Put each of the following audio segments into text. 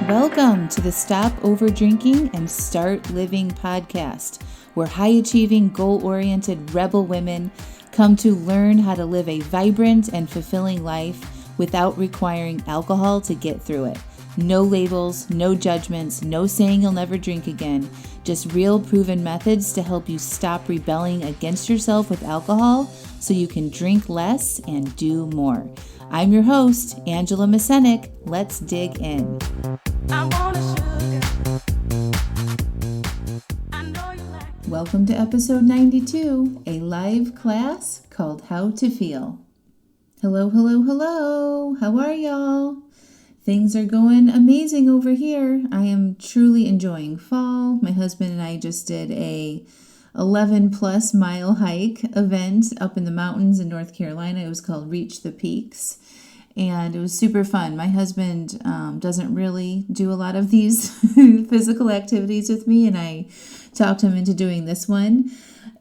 Welcome to the Stop Over Drinking and Start Living podcast, where high-achieving, goal-oriented rebel women come to learn how to live a vibrant and fulfilling life without requiring alcohol to get through it. No labels, no judgments, no saying you'll never drink again. Just real proven methods to help you stop rebelling against yourself with alcohol so you can drink less and do more. I'm your host, Angela Mascenik. Let's dig in. Welcome to episode 92, a live class called How to Feel. Hello, hello, hello. How are y'all? Things are going amazing over here. I am truly enjoying fall. My husband and I just did a 11 plus mile hike event up in the mountains in North Carolina. It was called Reach the Peaks. And it was super fun. My husband doesn't really do a lot of these physical activities with me, and I talked him into doing this one.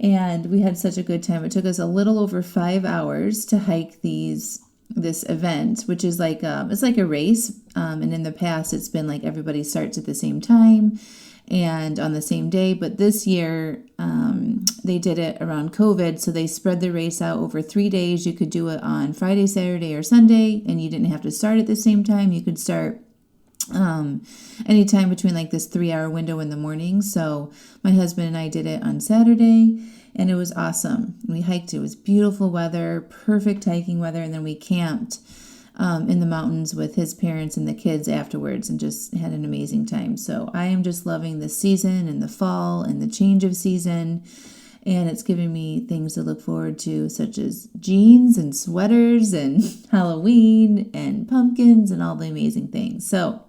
And we had such a good time. It took us a little over 5 hours to hike this event, which is like it's like a race. And in the past, it's been like everybody starts at the same time and on the same day. But this year, they did it around COVID, so they spread the race out over 3 days. You could do it on Friday, Saturday, or Sunday, and you didn't have to start at the same time. You could start anytime between like this 3-hour window in the morning. So my husband and I did it on Saturday, and it was awesome. We hiked. It was beautiful weather, perfect hiking weather, and then we camped in the mountains with his parents and the kids afterwards and just had an amazing time. So I am just loving the season and the fall and the change of season. And it's giving me things to look forward to, such as jeans and sweaters and Halloween and pumpkins and all the amazing things. So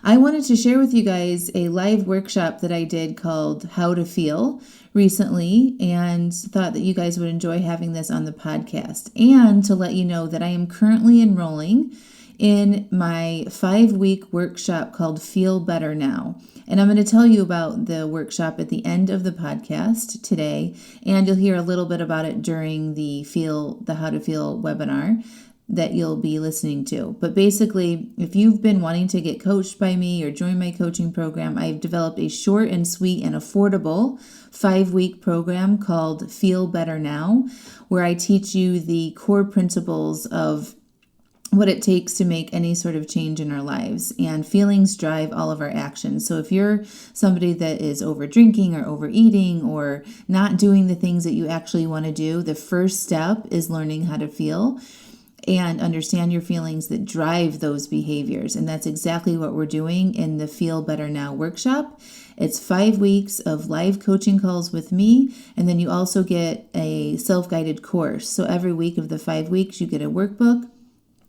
I wanted to share with you guys a live workshop that I did called How to Feel recently, and thought that you guys would enjoy having this on the podcast. And to let you know that I am currently enrolling in my 5-week workshop called Feel Better Now. And I'm going to tell you about the workshop at the end of the podcast today, and you'll hear a little bit about it during the How to Feel webinar that you'll be listening to. But basically, if you've been wanting to get coached by me or join my coaching program, I've developed a short and sweet and affordable 5-week program called Feel Better Now, where I teach you the core principles of what it takes to make any sort of change in our lives. And feelings drive all of our actions. So if you're somebody that is over drinking or overeating or not doing the things that you actually want to do, the first step is learning how to feel and understand your feelings that drive those behaviors. And that's exactly what we're doing in the Feel Better Now workshop. It's 5 weeks of live coaching calls with me, and then you also get a self-guided course. So every week of the 5 weeks, you get a workbook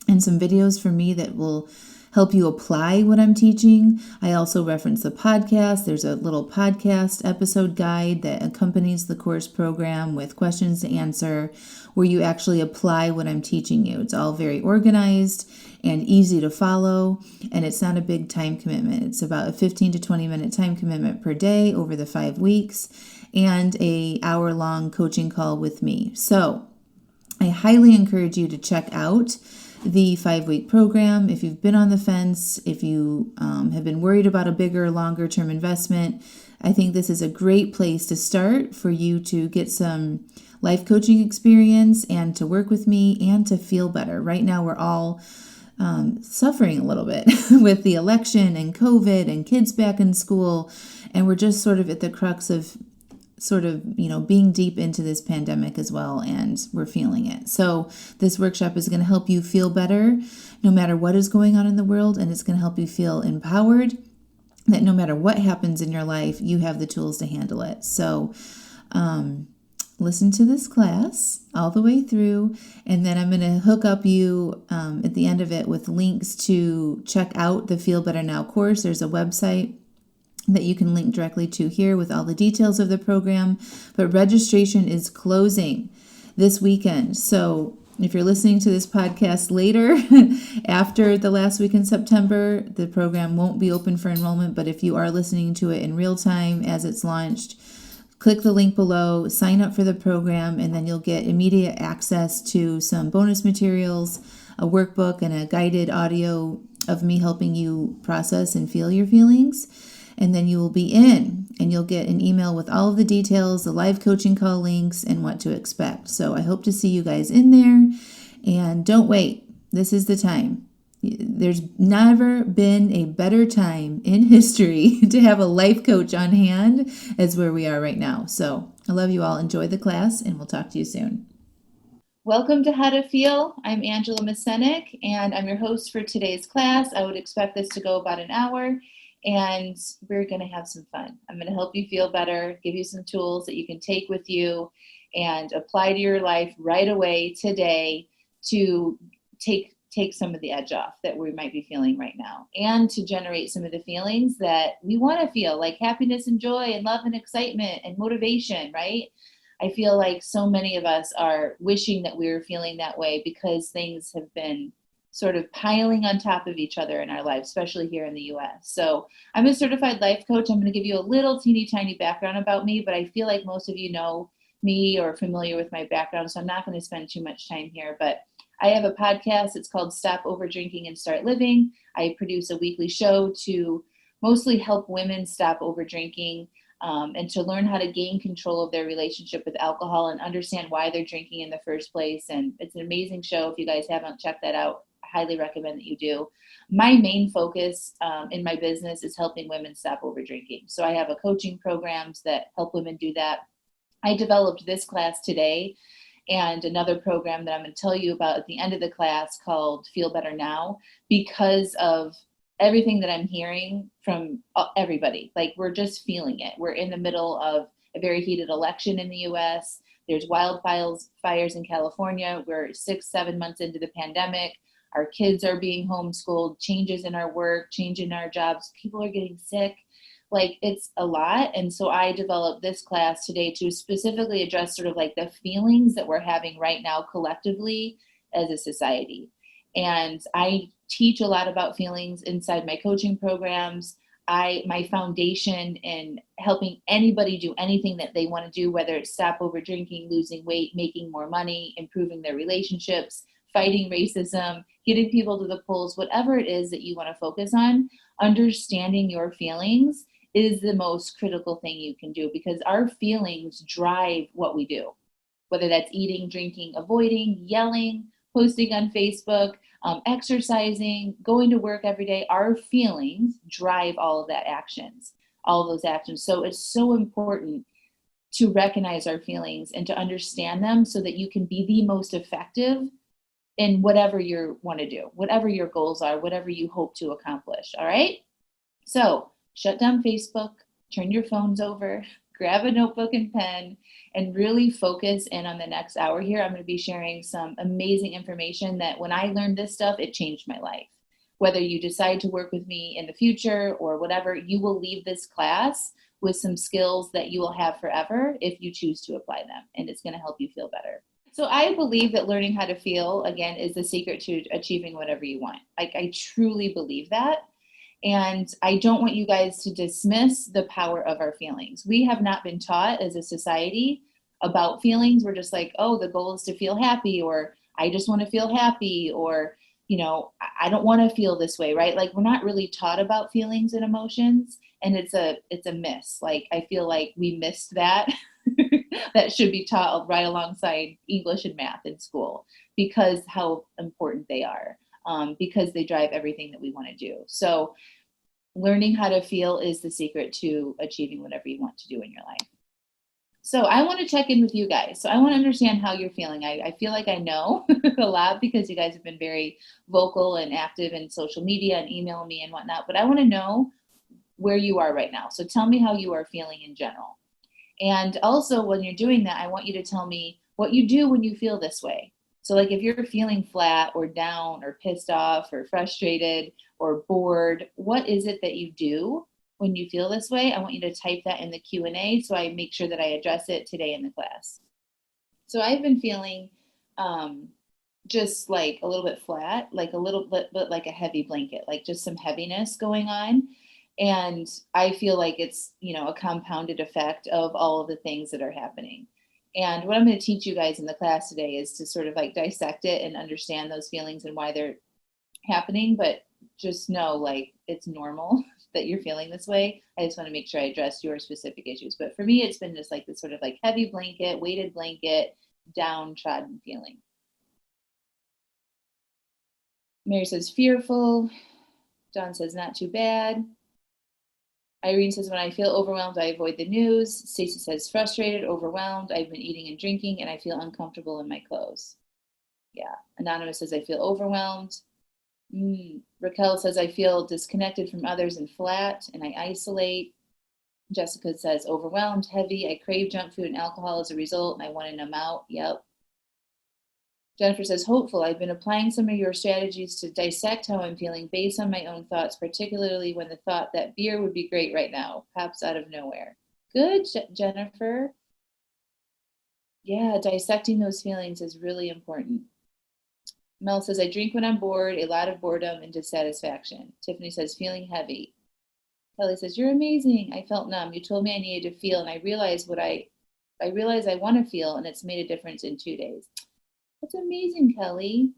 and some videos from me that will help you apply what I'm teaching. I also reference the podcast. There's a little podcast episode guide that accompanies the course program with questions to answer, where you actually apply what I'm teaching you. It's all very organized and easy to follow, and it's not a big time commitment. It's about a 15 to 20 minute time commitment per day over the 5 weeks, and an hour-long coaching call with me. So I highly encourage you to check out the 5-week program. If you've been on the fence, if you have been worried about a bigger, longer term investment, I think this is a great place to start for you to get some life coaching experience and to work with me and to feel better. Right now, we're all suffering a little bit with the election and COVID and kids back in school. And we're just sort of at the crux of being deep into this pandemic as well, and we're feeling it. So this workshop is going to help you feel better no matter what is going on in the world, and it's going to help you feel empowered that no matter what happens in your life, you have the tools to handle it. So listen to this class all the way through, and then I'm going to hook up you at the end of it with links to check out the Feel Better Now course. There's a website that you can link directly to here with all the details of the program. But registration is closing this weekend. So if you're listening to this podcast later, after the last week in September, the program won't be open for enrollment. But if you are listening to it in real time as it's launched, click the link below, sign up for the program, and then you'll get immediate access to some bonus materials, a workbook, and a guided audio of me helping you process and feel your feelings. And then you will be in, and you'll get an email with all of the details, the live coaching call links, and what to expect. So I hope to see you guys in there. And don't wait. This is the time. There's never been a better time in history to have a life coach on hand as where we are right now. So I love you all. Enjoy the class, and we'll talk to you soon. Welcome to How to Feel. I'm Angela Mascenik, and I'm your host for today's class. I would expect this to go about an hour, and we're going to have some fun. I'm going to help you feel better, give you some tools that you can take with you and apply to your life right away today to take some of the edge off that we might be feeling right now, and to generate some of the feelings that we want to feel, like happiness and joy and love and excitement and motivation, right? I feel like so many of us are wishing that we were feeling that way because things have been sort of piling on top of each other in our lives, especially here in the US. So I'm a certified life coach. I'm going to give you a little teeny tiny background about me, but I feel like most of you know me or familiar with my background, so I'm not going to spend too much time here. But I have a podcast. It's called Stop Over Drinking and Start Living. I produce a weekly show to mostly help women stop over drinking and to learn how to gain control of their relationship with alcohol and understand why they're drinking in the first place. And it's an amazing show. If you guys haven't checked that out, I highly recommend that you do. My main focus in my business is helping women stop over drinking. So I have a coaching programs that help women do that. I developed this class today and another program that I'm going to tell you about at the end of the class called Feel Better Now, because of everything that I'm hearing from everybody. Like, we're just feeling it. We're in the middle of a very heated election in the US. There's wildfires in California. We're 6-7 months into the pandemic. Our kids are being homeschooled, changes in our work, change in our jobs. People are getting sick. Like, it's a lot. And so I developed this class today to specifically address sort of like the feelings that we're having right now collectively as a society. And I teach a lot about feelings inside my coaching programs. My foundation in helping anybody do anything that they want to do, whether it's stop over drinking, losing weight, making more money, improving their relationships, fighting racism, getting people to the polls, whatever it is that you want to focus on, understanding your feelings is the most critical thing you can do, because our feelings drive what we do, whether that's eating, drinking, avoiding, yelling, posting on Facebook, exercising, going to work every day. Our feelings drive all of those actions. So it's so important to recognize our feelings and to understand them so that you can be the most effective in whatever you want to do, whatever your goals are, whatever you hope to accomplish. All right. So shut down Facebook, turn your phones over, grab a notebook and pen, and really focus in on the next hour here. I'm going to be sharing some amazing information that when I learned this stuff, it changed my life. Whether you decide to work with me in the future or whatever, you will leave this class with some skills that you will have forever if you choose to apply them, and it's going to help you feel better. So I believe that learning how to feel, again, is the secret to achieving whatever you want. Like, I truly believe that. And I don't want you guys to dismiss the power of our feelings. We have not been taught as a society about feelings. We're just like, oh, the goal is to feel happy, or I just want to feel happy, or, you know, I don't want to feel this way, right? Like, we're not really taught about feelings and emotions, and it's a miss. Like, I feel like we missed that. That should be taught right alongside English and math in school, because how important they are, because they drive everything that we want to do. So learning how to feel is the secret to achieving whatever you want to do in your life. So I want to check in with you guys. So I want to understand how you're feeling. I feel like I know a lot because you guys have been very vocal and active in social media and emailing me and whatnot, but I want to know where you are right now. So tell me how you are feeling in general. And also, when you're doing that, I want you to tell me what you do when you feel this way. So like, if you're feeling flat or down or pissed off or frustrated or bored, what is it that you do when you feel this way? I want you to type that in the Q&A so I make sure that I address it today in the class. So I've been feeling just like a little bit flat, like a little bit like a heavy blanket, like just some heaviness going on. And I feel like it's, a compounded effect of all of the things that are happening. And what I'm going to teach you guys in the class today is to sort of like dissect it and understand those feelings and why they're happening. But just know like it's normal that you're feeling this way. I just want to make sure I address your specific issues. But for me, it's been just like this sort of like heavy blanket, weighted blanket, downtrodden feeling. Mary says fearful. Dawn says not too bad. Irene says when I feel overwhelmed, I avoid the news. Stacy says frustrated, overwhelmed. I've been eating and drinking and I feel uncomfortable in my clothes. Yeah. Anonymous says I feel overwhelmed. Raquel says I feel disconnected from others and flat and I isolate. Jessica says overwhelmed, heavy. I crave junk food and alcohol as a result and I want to numb out. Yep. Jennifer says hopeful. I've been applying some of your strategies to dissect how I'm feeling based on my own thoughts, particularly when the thought that beer would be great right now pops out of nowhere. Good, Jennifer. Yeah, dissecting those feelings is really important. Mel says, I drink when I'm bored, a lot of boredom and dissatisfaction. Tiffany says, feeling heavy. Kelly says, you're amazing. I felt numb. You told me I needed to feel, and I realized I realized I want to feel, and it's made a difference in 2 days. That's amazing, Kelly.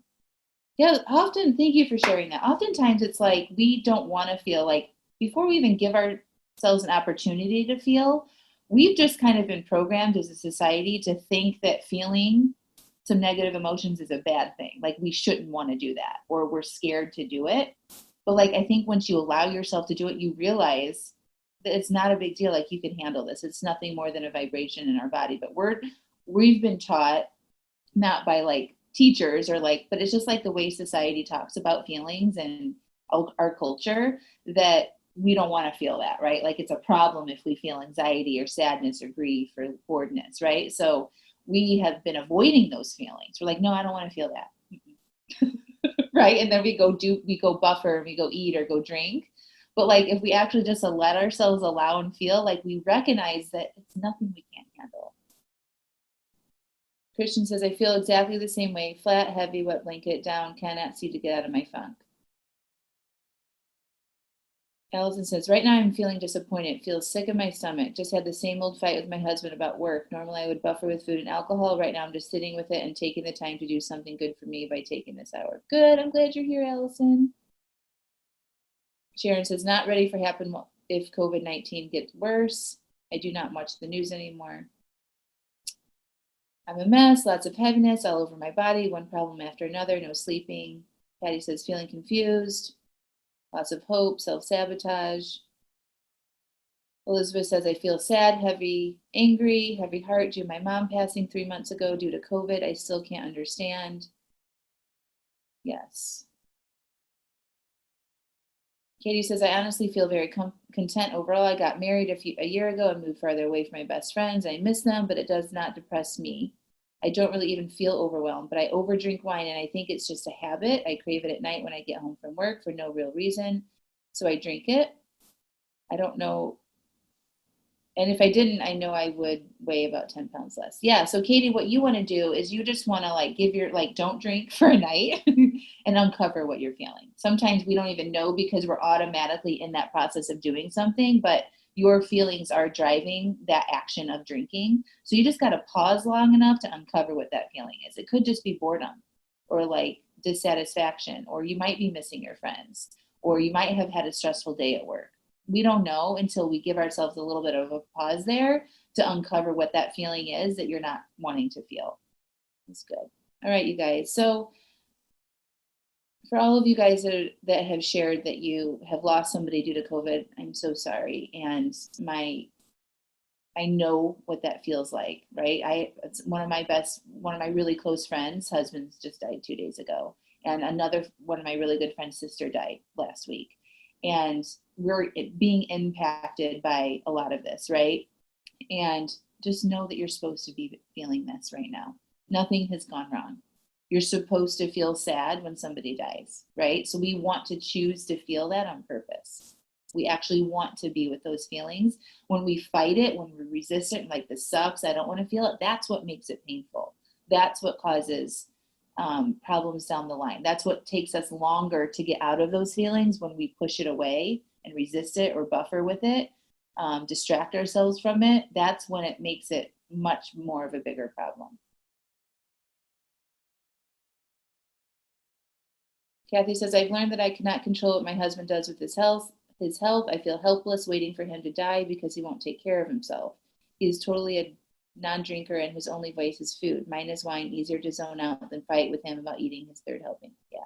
Yeah, often, thank you for sharing that. Oftentimes it's like we don't want to feel like before we even give ourselves an opportunity to feel, we've just kind of been programmed as a society to think that feeling some negative emotions is a bad thing. Like we shouldn't want to do that or we're scared to do it. But like I think once you allow yourself to do it, you realize that it's not a big deal. Like you can handle this. It's nothing more than a vibration in our body. But we've been taught not by like teachers or like, but it's just like the way society talks about feelings and our culture that we don't want to feel that, right? Like it's a problem if we feel anxiety or sadness or grief or boredness, right? So we have been avoiding those feelings. We're like, no, I don't want to feel that. Right? And then we go buffer, we go eat or go drink. But like if we actually just let ourselves allow and feel, like we recognize that it's nothing we can't handle. Christian says, I feel exactly the same way. Flat, heavy, wet blanket, down, cannot see to get out of my funk. Allison says, right now I'm feeling disappointed, feel sick in my stomach. Just had the same old fight with my husband about work. Normally I would buffer with food and alcohol. Right now I'm just sitting with it and taking the time to do something good for me by taking this hour. Good. I'm glad you're here, Allison. Sharon says, not ready for happen if COVID-19 gets worse. I do not watch the news anymore. I'm a mess, lots of heaviness all over my body, one problem after another, no sleeping. Patty says, feeling confused. Lots of hope, self-sabotage. Elizabeth says, I feel sad, heavy, angry, heavy heart due to my mom passing 3 months ago due to COVID. I still can't understand. Yes. Katie says, I honestly feel very content overall. I got married a year ago and moved farther away from my best friends. I miss them, but it does not depress me. I don't really even feel overwhelmed, but I overdrink wine and I think it's just a habit. I crave it at night when I get home from work for no real reason. So I drink it. I don't know. And if I didn't, I know I would weigh about 10 pounds less. Yeah. So Katie, what you want to do is you just want to like don't drink for a night and uncover what you're feeling. Sometimes we don't even know because we're automatically in that process of doing something, but your feelings are driving that action of drinking. So you just got to pause long enough to uncover what that feeling is. It could just be boredom or like dissatisfaction, or you might be missing your friends, or you might have had a stressful day at work. We don't know until we give ourselves a little bit of a pause there to uncover what that feeling is that you're not wanting to feel. That's good. All right, you guys. So for all of you guys that have shared that you have lost somebody due to COVID, I'm so sorry. And I know what that feels like, right? It's one of my really close friends' husbands just died 2 days ago. And another one of my really good friend's sister died last week. And we're being impacted by a lot of this, right? And just know that you're supposed to be feeling this right now. Nothing has gone wrong. You're supposed to feel sad when somebody dies, right? So we want to choose to feel that on purpose. We actually want to be with those feelings. When we fight it, when we resist it, like this sucks, I don't want to feel it, that's what makes it painful. That's what causes problems down the line. That's what takes us longer to get out of those feelings when we push it away and resist it or buffer with it, distract ourselves from it. That's when it makes it much more of a bigger problem. Kathy says, I've learned that I cannot control what my husband does with his health. I feel helpless waiting for him to die because he won't take care of himself. He is totally a non-drinker and his only vice is food. Mine is wine, easier to zone out than fight with him about eating his third helping. Yeah.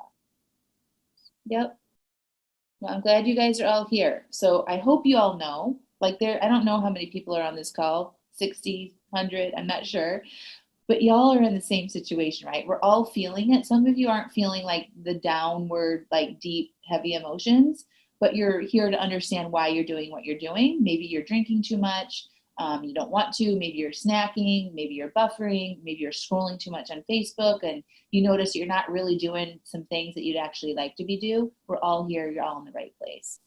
Yep. Well, I'm glad you guys are all here. So I hope you all know, like I don't know how many people are on this call, 60, 100, I'm not sure. But y'all are in the same situation, right? We're all feeling it. Some of you aren't feeling like the downward, like deep, heavy emotions, but you're here to understand why you're doing what you're doing. Maybe you're drinking too much. You don't want to. Maybe you're snacking. Maybe you're buffering. Maybe you're scrolling too much on Facebook and you notice you're not really doing some things that you'd actually like to be do. We're all here. You're all in the right place.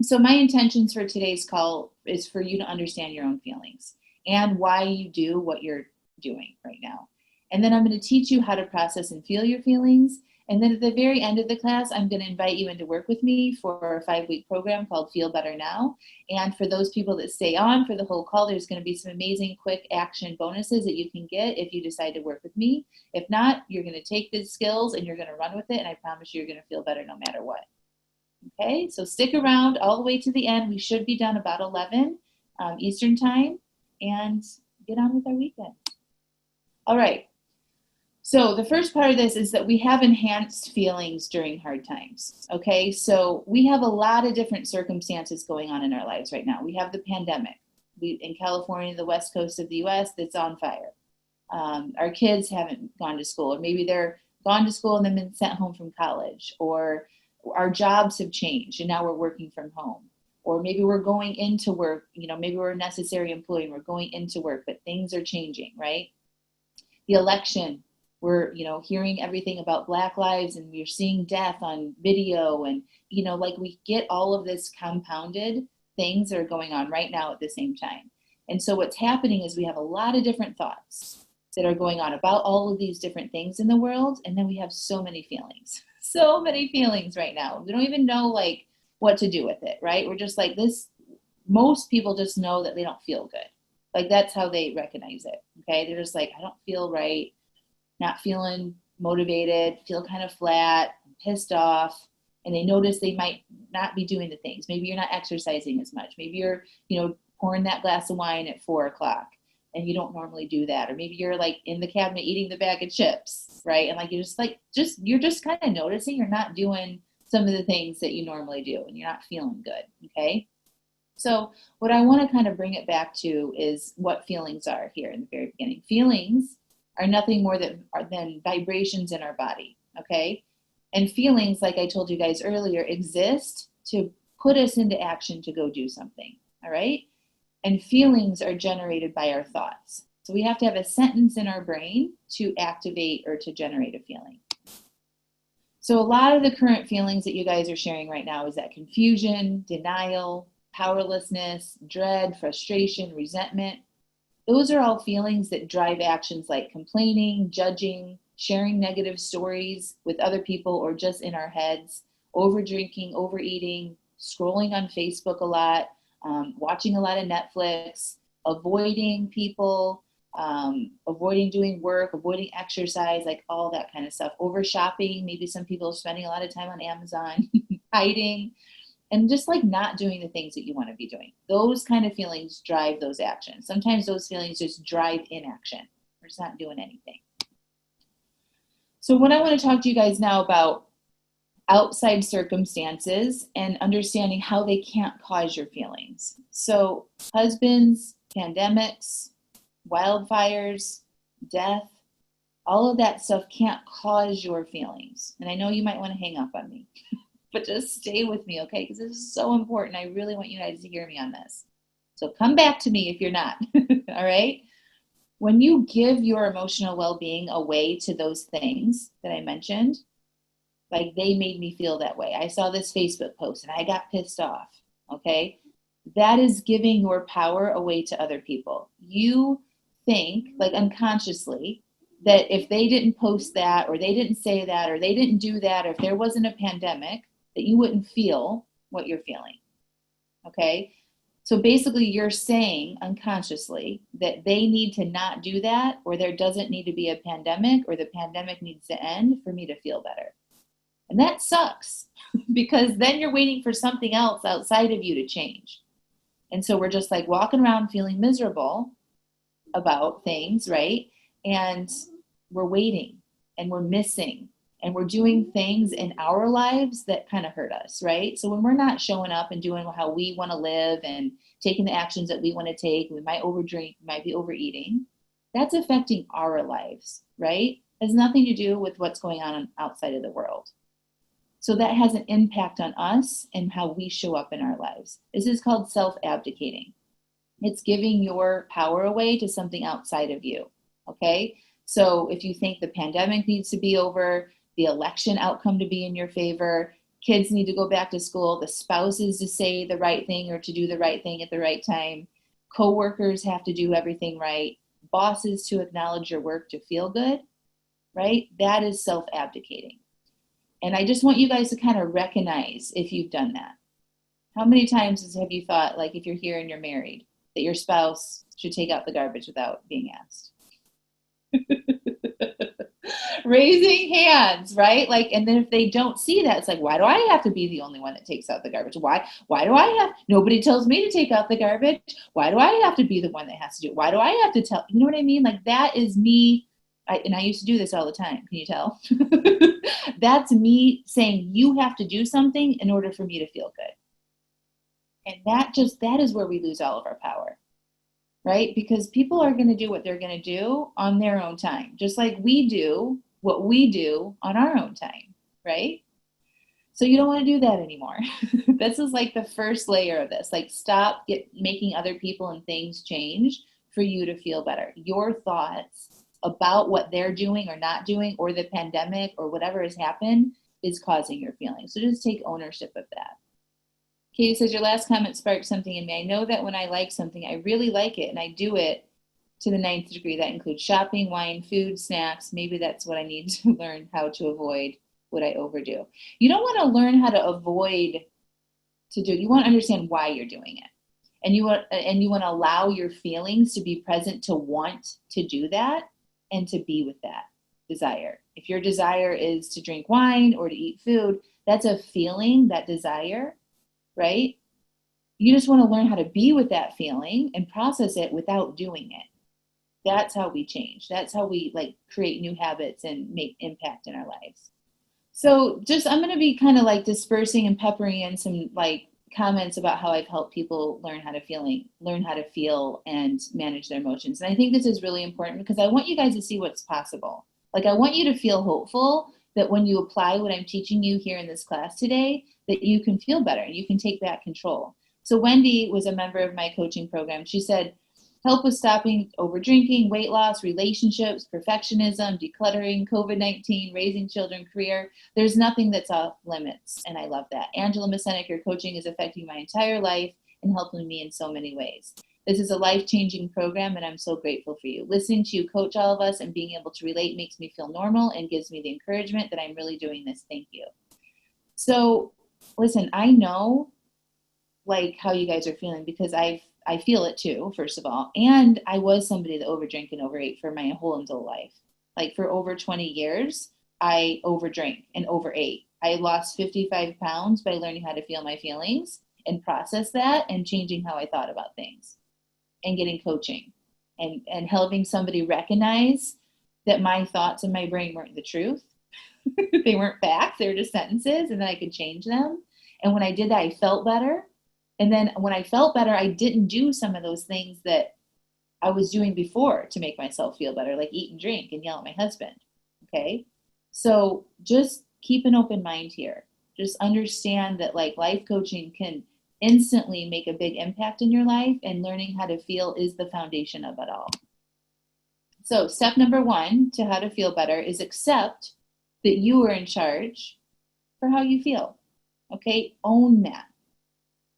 So my intentions for today's call is for you to understand your own feelings and why you do what you're doing right now. And then I'm going to teach you how to process and feel your feelings. And then at the very end of the class, I'm going to invite you in to work with me for a 5-week program called Feel Better Now. And for those people that stay on for the whole call, there's going to be some amazing quick action bonuses that you can get if you decide to work with me. If not, you're going to take the skills and you're going to run with it. And I promise you're going to feel better no matter what. Okay, so stick around all the way to the end. We should be done about 11 Eastern time and get on with our weekend. All right, so the first part of this is that we have enhanced feelings during hard times. Okay, so we have a lot of different circumstances going on in our lives right now. We have the pandemic. In California, the west coast of the US, that's on fire. Our kids haven't gone to school, or maybe they're gone to school and then been sent home from college, or our jobs have changed and now we're working from home, or maybe we're going into work, maybe we're a necessary employee and we're going into work, but things are changing, right? The election, we're hearing everything about Black lives and we're seeing death on video, and like we get all of this compounded things that are going on right now at the same time. And so what's happening is we have a lot of different thoughts that are going on about all of these different things in the world, and then we have so many feelings right now. We don't even know like what to do with it, right? We're just like this. Most people just know that they don't feel good. Like that's how they recognize it. Okay, they're just like, I don't feel right, not feeling motivated, feel kind of flat, pissed off, and they notice they might not be doing the things. Maybe you're not exercising as much. Maybe you're pouring that glass of wine at 4 o'clock and you don't normally do that. Or maybe you're like in the cabinet eating the bag of chips, right? And like you're just kind of noticing you're not doing some of the things that you normally do and you're not feeling good. Okay. So what I want to kind of bring it back to is what feelings are here in the very beginning. Feelings are nothing more than vibrations in our body. Okay. And feelings, like I told you guys earlier, exist to put us into action to go do something. All right. And feelings are generated by our thoughts. So we have to have a sentence in our brain to activate or to generate a feeling. So a lot of the current feelings that you guys are sharing right now is that confusion, denial, powerlessness, dread, frustration, resentment. Those are all feelings that drive actions like complaining, judging, sharing negative stories with other people or just in our heads, over drinking, overeating, scrolling on Facebook a lot, watching a lot of Netflix, avoiding people, avoiding doing work, avoiding exercise, like all that kind of stuff. Over shopping, maybe some people are spending a lot of time on Amazon, hiding, and just like not doing the things that you want to be doing. Those kind of feelings drive those actions. Sometimes those feelings just drive inaction. We're just not doing anything. So what I want to talk to you guys now about outside circumstances and understanding how they can't cause your feelings. So husbands, pandemics, wildfires, death, all of that stuff can't cause your feelings. And I know you might want to hang up on me, but just stay with me, okay? Because this is so important. I really want you guys to hear me on this. So come back to me if you're not, all right? When you give your emotional well-being away to those things that I mentioned, like they made me feel that way. I saw this Facebook post and I got pissed off, okay? That is giving your power away to other people. You think, like unconsciously, that if they didn't post that, or they didn't say that, or they didn't do that, or if there wasn't a pandemic, that you wouldn't feel what you're feeling, okay? So basically you're saying unconsciously that they need to not do that, or there doesn't need to be a pandemic, or the pandemic needs to end for me to feel better. And that sucks because then you're waiting for something else outside of you to change. And so we're just like walking around feeling miserable about things, right? And we're waiting and we're missing and we're doing things in our lives that kind of hurt us, right? So when we're not showing up and doing how we want to live and taking the actions that we want to take, we might overdrink, we might be overeating, that's affecting our lives, right? It has nothing to do with what's going on outside of the world. So that has an impact on us and how we show up in our lives. This is called self-abdicating. It's giving your power away to something outside of you, okay? So if you think the pandemic needs to be over, the election outcome to be in your favor, kids need to go back to school, the spouses to say the right thing or to do the right thing at the right time, coworkers have to do everything right, bosses to acknowledge your work to feel good, right? That is self-abdicating. And I just want you guys to kind of recognize if you've done that. How many times have you thought, like if you're here and you're married, that your spouse should take out the garbage without being asked? Raising hands, right? Like, and then if they don't see that, it's like, why do I have to be the only one that takes out the garbage? Why do I have, nobody tells me to take out the garbage. Why do I have to be the one that has to do it? Why do I have to tell, you know what I mean? Like that is me. And I used to do this all the time. Can you tell? That's me saying you have to do something in order for me to feel good. And that is where we lose all of our power, right? Because people are going to do what they're going to do on their own time, just like we do what we do on our own time, right? So you don't want to do that anymore. This is like the first layer of this. Like stop making other people and things change for you to feel better. Your thoughts about what they're doing or not doing or the pandemic or whatever has happened is causing your feelings. So just take ownership of that. Katie says, your last comment sparked something in me. I know that when I like something, I really like it and I do it to the 9th degree. That includes shopping, wine, food, snacks. Maybe that's what I need to learn how to avoid what I overdo. You don't want to learn how to avoid to do. You want to understand why you're doing it. And you want to allow your feelings to be present to want to do that and to be with that desire. If your desire is to drink wine or to eat food, that's a feeling, that desire, right? You just want to learn how to be with that feeling and process it without doing it. That's how we change. That's how we like create new habits and make impact in our lives. So just, I'm going to be kind of like dispersing and peppering in some like comments about how I've helped people learn how to feel and manage their emotions. And I think this is really important because I want you guys to see what's possible. Like I want you to feel hopeful that when you apply what I'm teaching you here in this class today, that you can feel better and you can take back control. So Wendy was a member of my coaching program. She said, help with stopping over drinking, weight loss, relationships, perfectionism, decluttering, COVID-19, raising children, career. There's nothing that's off limits. And I love that. Angela Mascenik, your coaching is affecting my entire life and helping me in so many ways. This is a life-changing program and I'm so grateful for you. Listening to you coach all of us and being able to relate makes me feel normal and gives me the encouragement that I'm really doing this. Thank you. So listen, I know like how you guys are feeling because I feel it too, first of all. And I was somebody that overdrank and overate for my whole adult life. Like for over 20 years, I overdrank and overate. I lost 55 pounds by learning how to feel my feelings and process that and changing how I thought about things and getting coaching and helping somebody recognize that my thoughts in my brain weren't the truth. They weren't facts, they were just sentences, and then I could change them. And when I did that, I felt better. And then when I felt better, I didn't do some of those things that I was doing before to make myself feel better, like eat and drink and yell at my husband. Okay. So just keep an open mind here. Just understand that like life coaching can instantly make a big impact in your life, and learning how to feel is the foundation of it all. So step number 1 to how to feel better is accept that you are in charge for how you feel. Okay. Own that.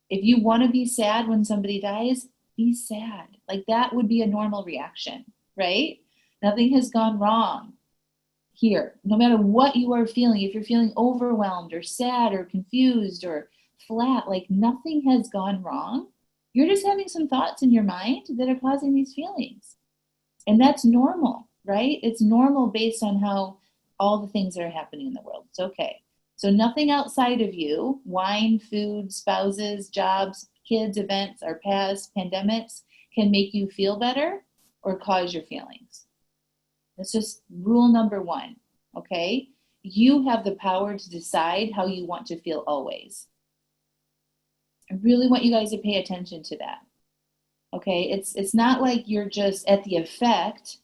If you want to be sad when somebody dies, be sad. Like that would be a normal reaction, right? Nothing has gone wrong here. No matter what you are feeling, if you're feeling overwhelmed or sad or confused or flat, like nothing has gone wrong. You're just having some thoughts in your mind that are causing these feelings. And that's normal, right? It's normal based on how all the things that are happening in the world. It's okay. So nothing outside of you, wine, food, spouses, jobs, kids, events, our past, pandemics, can make you feel better or cause your feelings. That's just rule number one, okay? You have the power to decide how you want to feel always. I really want you guys to pay attention to that. Okay? It's not like you're just at the effect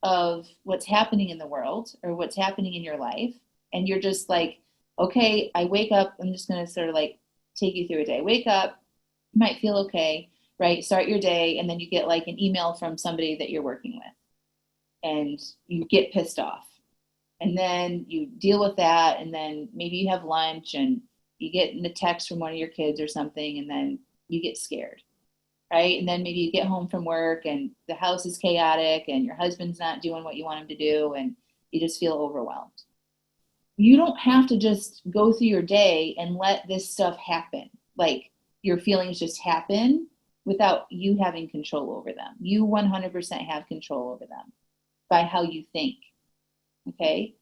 of what's happening in the world or what's happening in your life and you're just like, okay, I wake up, I'm just going to sort of like take you through a day. Wake up, you might feel okay, right? Start your day and then you get like an email from somebody that you're working with and you get pissed off. And then you deal with that and then maybe you have lunch and you get a text from one of your kids or something and then you get scared, right? And then maybe you get home from work and the house is chaotic and your husband's not doing what you want him to do and you just feel overwhelmed. You don't have to just go through your day and let this stuff happen. Like your feelings just happen without you having control over them. You 100% have control over them by how you think. Okay?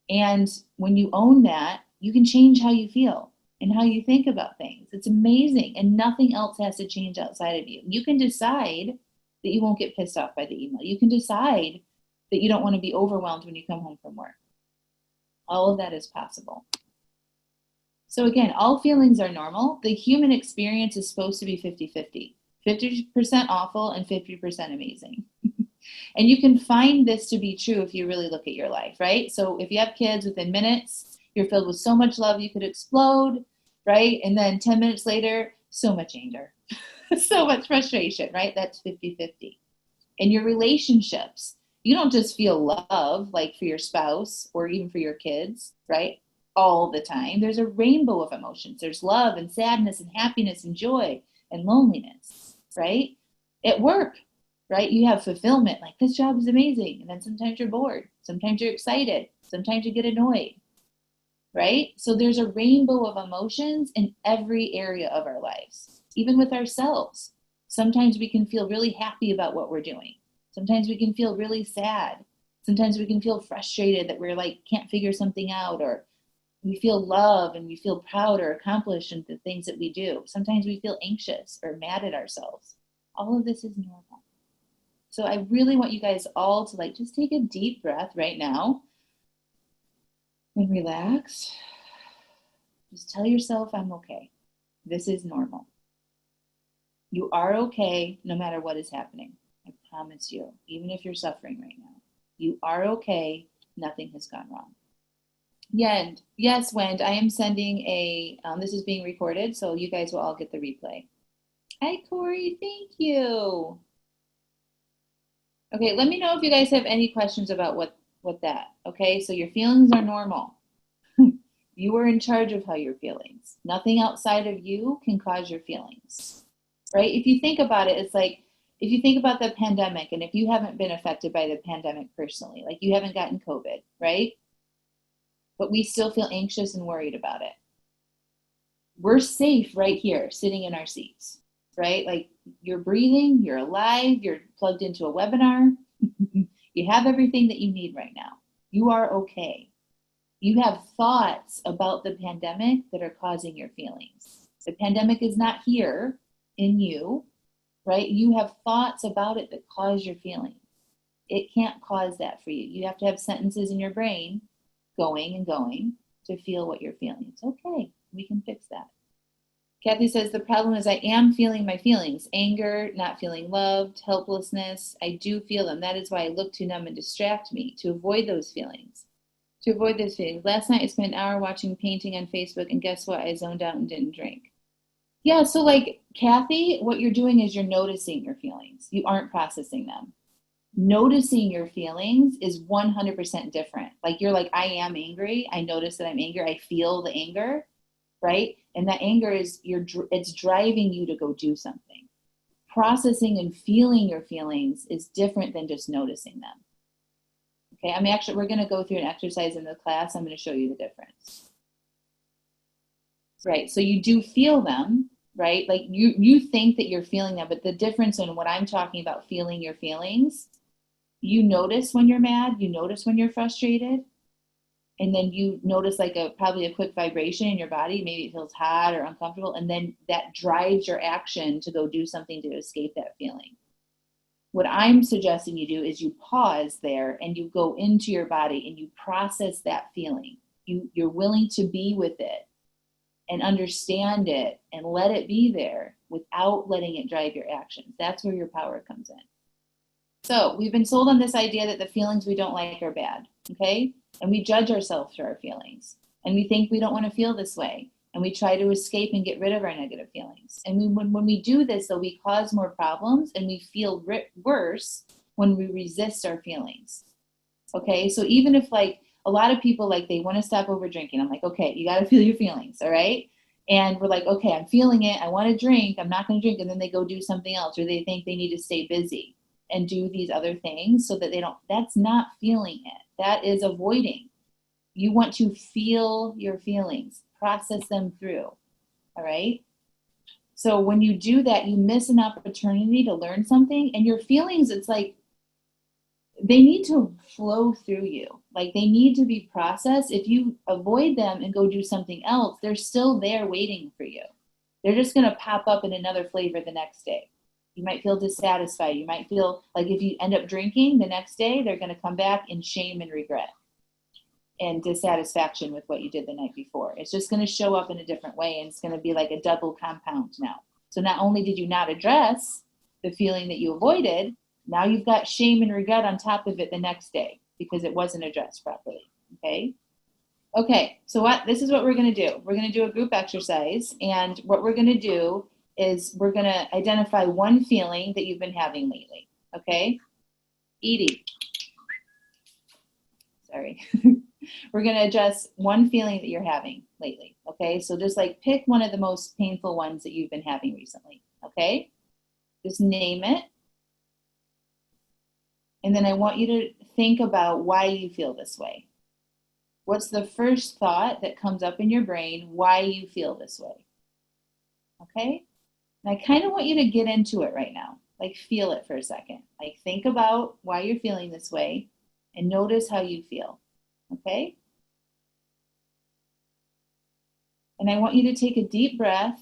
And when you own that, you can change how you feel and how you think about things. It's amazing. And nothing else has to change outside of you. You can decide that you won't get pissed off by the email. You can decide that you don't want to be overwhelmed when you come home from work. All of that is possible. So again, all feelings are normal. The human experience is supposed to be 50-50. 50% awful and 50% amazing. And you can find this to be true if you really look at your life, right? So if you have kids, within minutes, you're filled with so much love you could explode, right? And then 10 minutes later, so much anger, so much frustration, right? That's 50-50. In your relationships, you don't just feel love like for your spouse or even for your kids, right? All the time. There's a rainbow of emotions. There's love and sadness and happiness and joy and loneliness, right? At work, right? You have fulfillment, like this job is amazing. And then sometimes you're bored. Sometimes you're excited. Sometimes you get annoyed, right? So there's a rainbow of emotions in every area of our lives, even with ourselves. Sometimes we can feel really happy about what we're doing. Sometimes we can feel really sad. Sometimes we can feel frustrated that we're like, can't figure something out, or we feel love and we feel proud or accomplished in the things that we do. Sometimes we feel anxious or mad at ourselves. All of this is normal. So I really want you guys all to like, just take a deep breath right now and relax. Just tell yourself, I'm okay. This is normal. You are okay no matter what is happening. I promise you, even if you're suffering right now, you are okay. Nothing has gone wrong. Yeah, and yes, Wend, I am sending this is being recorded, so you guys will all get the replay. Hi, Corey, thank you. Okay, let me know if you guys have any questions about what that, okay? So your feelings are normal. You are in charge of how you're feeling. Nothing outside of you can cause your feelings, right? If you think about it, it's like, if you think about the pandemic, and if you haven't been affected by the pandemic personally, like you haven't gotten COVID, right? But we still feel anxious and worried about it. We're safe right here, sitting in our seats, right? Like you're breathing, you're alive, you're plugged into a webinar. You have everything that you need right now. You are okay. You have thoughts about the pandemic that are causing your feelings. The pandemic is not here in you, right? You have thoughts about it that cause your feelings. It can't cause that for you. You have to have sentences in your brain going and going to feel what you're feeling. It's okay. We can fix that. Kathy says, the problem is I am feeling my feelings. Anger, not feeling loved, helplessness. I do feel them. That is why I look to numb and distract me to avoid those feelings. Last night I spent an hour watching painting on Facebook, and guess what? I zoned out and didn't drink. Yeah, so like, Kathy, what you're doing is you're noticing your feelings. You aren't processing them. Noticing your feelings is 100% different. Like you're like, I am angry. I notice that I'm angry. I feel the anger, right? And that anger is it's driving you to go do something. Processing and feeling your feelings is different than just noticing them. Okay, we're going to go through an exercise in the class. I'm going to show you the difference. Right, so you do feel them, right? Like you think that you're feeling them, but the difference in what I'm talking about, feeling your feelings, you notice when you're mad, you notice when you're frustrated, and then you notice like probably a quick vibration in your body, maybe it feels hot or uncomfortable, and then that drives your action to go do something to escape that feeling. What I'm suggesting you do is you pause there and you go into your body and you process that feeling. You're willing to be with it and understand it and let it be there without letting it drive your actions. That's where your power comes in. So we've been sold on this idea that the feelings we don't like are bad, okay? And we judge ourselves for our feelings. And we think we don't want to feel this way. And we try to escape and get rid of our negative feelings. And when we do this, though, we cause more problems and we feel worse when we resist our feelings. Okay, so even if like a lot of people like they want to stop over drinking, I'm like, okay, you got to feel your feelings, all right? And we're like, okay, I'm feeling it. I want to drink. I'm not going to drink. And then they go do something else, or they think they need to stay busy and do these other things so that they don't, that's not feeling it. That is avoiding. You want to feel your feelings, process them through. All right. So when you do that, you miss an opportunity to learn something, and your feelings, it's like they need to flow through you. Like they need to be processed. If you avoid them and go do something else, they're still there waiting for you. They're just going to pop up in another flavor the next day. You might feel dissatisfied. You might feel like if you end up drinking the next day, they're going to come back in shame and regret and dissatisfaction with what you did the night before. It's just going to show up in a different way, and it's going to be like a double compound now. So not only did you not address the feeling that you avoided, now you've got shame and regret on top of it the next day because it wasn't addressed properly. Okay? Okay, so this is what we're going to do. We're going to do a group exercise, and what we're going to do is we're going to identify one feeling that you've been having lately. Okay? Edie. Sorry. We're going to address one feeling that you're having lately. Okay? So just like pick one of the most painful ones that you've been having recently. Okay? Just name it. And then I want you to think about why you feel this way. What's the first thought that comes up in your brain why you feel this way? Okay? And I kind of want you to get into it right now. Like feel it for a second. Like think about why you're feeling this way and notice how you feel. Okay? And I want you to take a deep breath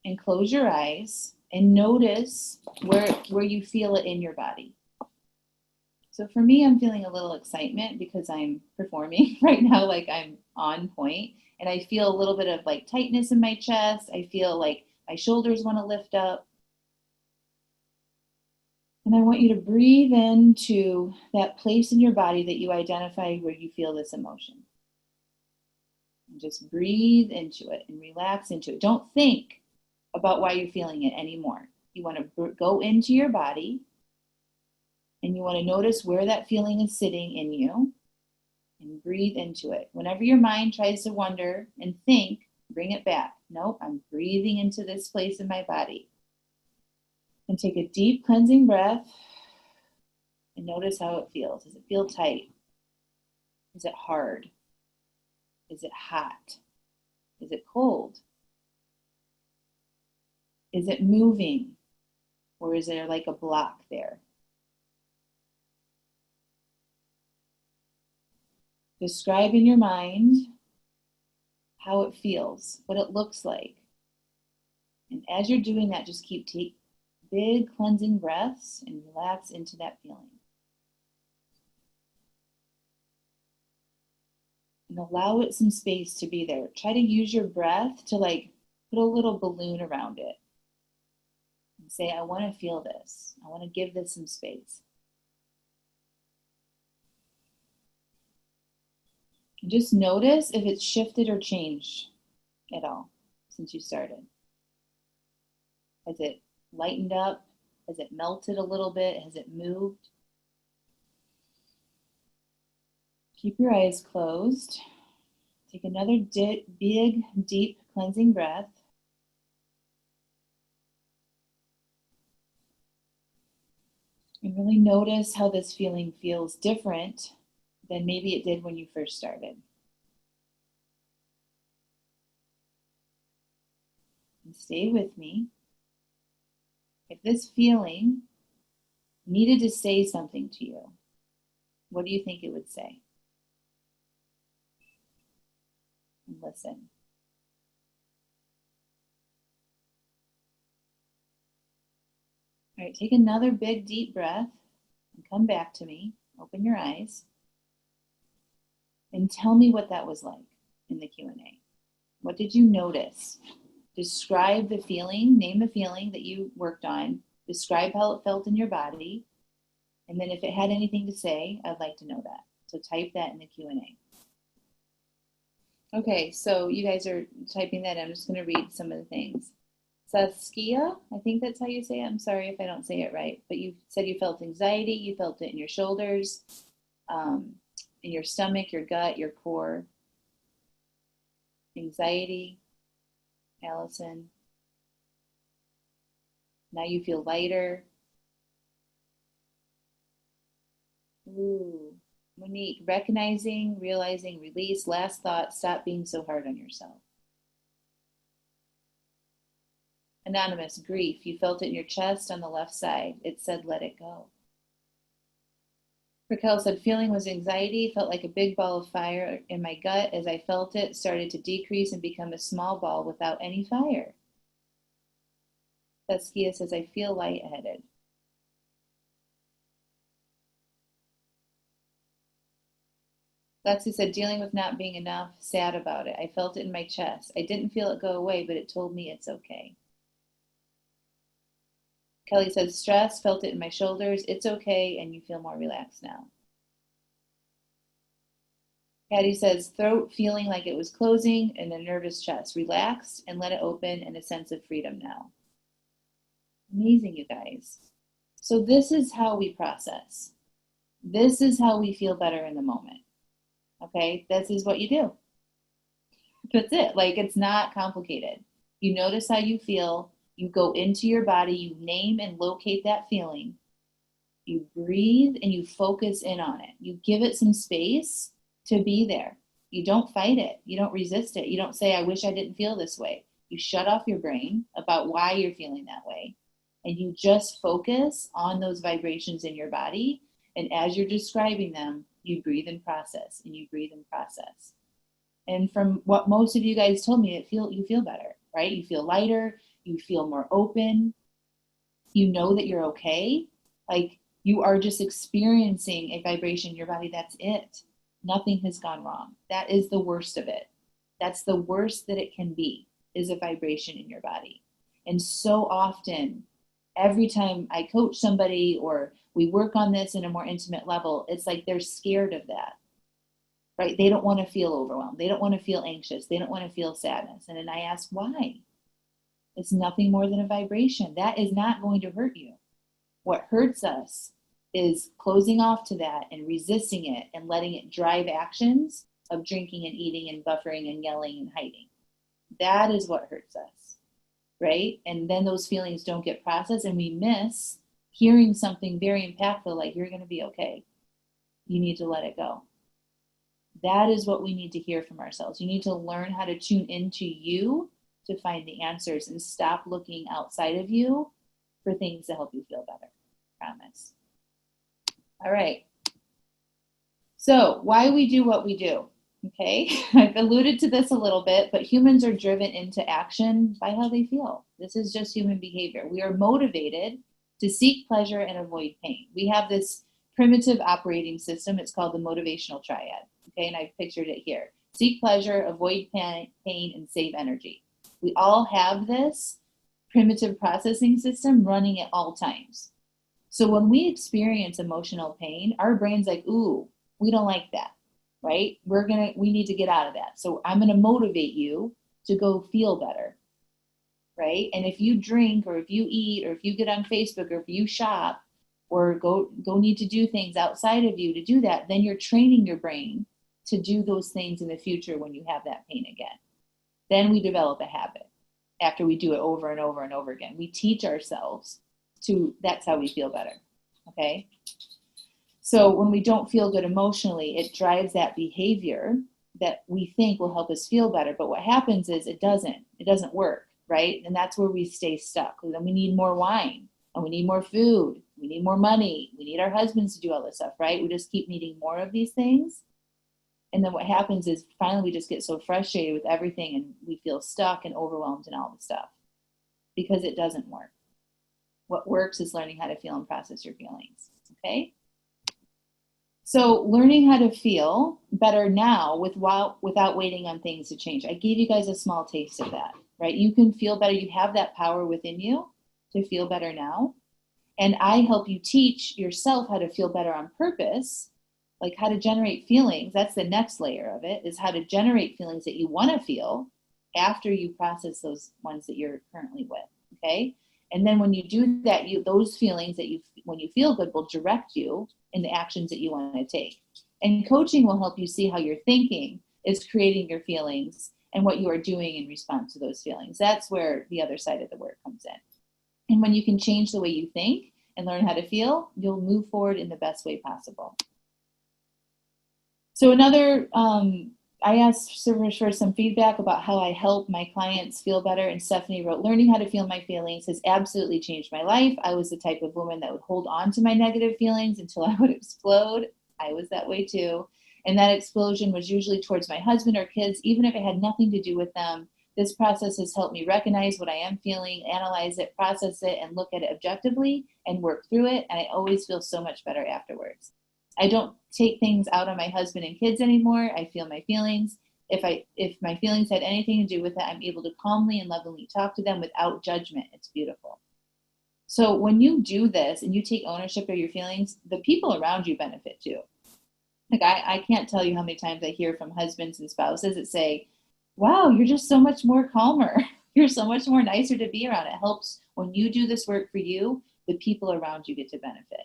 and close your eyes and notice where you feel it in your body. So for me, I'm feeling a little excitement because I'm performing right now, like I'm on point, and I feel a little bit of like tightness in my chest. I feel like my shoulders want to lift up. And I want you to breathe into that place in your body that you identify where you feel this emotion. And just breathe into it and relax into it. Don't think about why you're feeling it anymore. You want to go into your body. And you want to notice where that feeling is sitting in you and breathe into it. Whenever your mind tries to wonder and think, bring it back. Nope, I'm breathing into this place in my body. And take a deep cleansing breath and notice how it feels. Does it feel tight? Is it hard? Is it hot? Is it cold? Is it moving? Or is there like a block there? Describe in your mind how it feels, what it looks like. And as you're doing that, just take big cleansing breaths and relax into that feeling. And allow it some space to be there. Try to use your breath to like put a little balloon around it. And say, I want to feel this. I want to give this some space. And just notice if it's shifted or changed at all since you started. Has it lightened up? Has it melted a little bit? Has it moved? Keep your eyes closed. Take another big, deep cleansing breath. And really notice how this feeling feels different than maybe it did when you first started. And stay with me. If this feeling needed to say something to you, what do you think it would say? and listen. All right, take another big deep breath and come back to me. Open your eyes and tell me what that was like in the Q&A. What did you notice? Describe the feeling, name the feeling that you worked on, describe how it felt in your body, and then if it had anything to say, I'd like to know that. So type that in the Q&A. Okay, so you guys are typing that in. I'm just going to read some of the things. Saskia, I think that's how you say it. I'm sorry if I don't say it right, but you said you felt anxiety. You felt it in your shoulders, in your stomach, your gut, your core. Anxiety, Allison. Now you feel lighter. Ooh, Monique, recognizing, realizing, release, last thought, stop being so hard on yourself. Anonymous, grief, you felt it in your chest on the left side. It said, let it go. Raquel said, feeling was anxiety, felt like a big ball of fire in my gut. As I felt it, started to decrease and become a small ball without any fire. Saskia says, I feel lightheaded. Lexi said, dealing with not being enough, sad about it. I felt it in my chest. I didn't feel it go away, but it told me it's okay. Kelly says, stress, felt it in my shoulders. It's okay, and you feel more relaxed now. Patty says, throat feeling like it was closing and a nervous chest. Relaxed and let it open and a sense of freedom now. Amazing, you guys. So this is how we process. This is how we feel better in the moment. Okay, this is what you do. That's it. Like, it's not complicated. You notice how you feel. You go into your body, you name and locate that feeling. You breathe and you focus in on it. You give it some space to be there. You don't fight it. You don't resist it. You don't say, I wish I didn't feel this way. You shut off your brain about why you're feeling that way. And you just focus on those vibrations in your body. And as you're describing them, you breathe and process, and you breathe and process. And from what most of you guys told me, you feel better, right? You feel lighter. You feel more open. You know that you're okay. Like, you are just experiencing a vibration in your body. That's it. Nothing has gone wrong. That is the worst of it. That's the worst that it can be, is a vibration in your body. And so often, every time I coach somebody or we work on this in a more intimate level, it's like they're scared of that, right? They don't want to feel overwhelmed. They don't want to feel anxious. They don't want to feel sadness. And then I ask, why? It's nothing more than a vibration. That is not going to hurt you. What hurts us is closing off to that and resisting it and letting it drive actions of drinking and eating and buffering and yelling and hiding. That is what hurts us, right? And then those feelings don't get processed and we miss hearing something very impactful like, you're going to be okay. You need to let it go. That is what we need to hear from ourselves. You need to learn how to tune into you to find the answers and stop looking outside of you for things to help you feel better. Promise. All right. So why we do what we do, okay? I've alluded to this a little bit, but humans are driven into action by how they feel. This is just human behavior. We are motivated to seek pleasure and avoid pain. We have this primitive operating system. It's called the Motivational Triad, okay? And I've pictured it here. Seek pleasure, avoid pain, and save energy. We all have this primitive processing system running at all times. So when we experience emotional pain, our brain's like, ooh, we don't like that, right? We need to get out of that. So I'm going to motivate you to go feel better, right? And if you drink or if you eat or if you get on Facebook or if you shop or go need to do things outside of you to do that, then you're training your brain to do those things in the future when you have that pain again. Then we develop a habit after we do it over and over and over again. We teach ourselves that's how we feel better, okay? So when we don't feel good emotionally, it drives that behavior that we think will help us feel better. But what happens is it doesn't work, right? And that's where we stay stuck. Then we need more wine and we need more food. We need more money. We need our husbands to do all this stuff, right? We just keep needing more of these things. And then what happens is finally we just get so frustrated with everything and we feel stuck and overwhelmed and all the stuff because it doesn't work. What works is learning how to feel and process your feelings. Okay? So learning how to feel better now without waiting on things to change. I gave you guys a small taste of that, right? You can feel better. You have that power within you to feel better now. And I help you teach yourself how to feel better on purpose, like how to generate feelings. That's the next layer of it, is how to generate feelings that you want to feel after you process those ones that you're currently with. Okay? And then when you do that, those feelings that when you feel good will direct you in the actions that you want to take. And coaching will help you see how your thinking is creating your feelings and what you are doing in response to those feelings. That's where the other side of the work comes in. And when you can change the way you think and learn how to feel, you'll move forward in the best way possible. So I asked for some feedback about how I help my clients feel better. And Stephanie wrote, learning how to feel my feelings has absolutely changed my life. I was the type of woman that would hold on to my negative feelings until I would explode. I was that way too. And that explosion was usually towards my husband or kids, even if it had nothing to do with them. This process has helped me recognize what I am feeling, analyze it, process it, and look at it objectively and work through it. And I always feel so much better afterwards. I don't take things out on my husband and kids anymore. I feel my feelings. If my feelings had anything to do with it, I'm able to calmly and lovingly talk to them without judgment. It's beautiful. So when you do this and you take ownership of your feelings, the people around you benefit too. Like I can't tell you how many times I hear from husbands and spouses that say, wow, you're just so much more calmer. You're so much more nicer to be around. It helps when you do this work for you, the people around you get to benefit.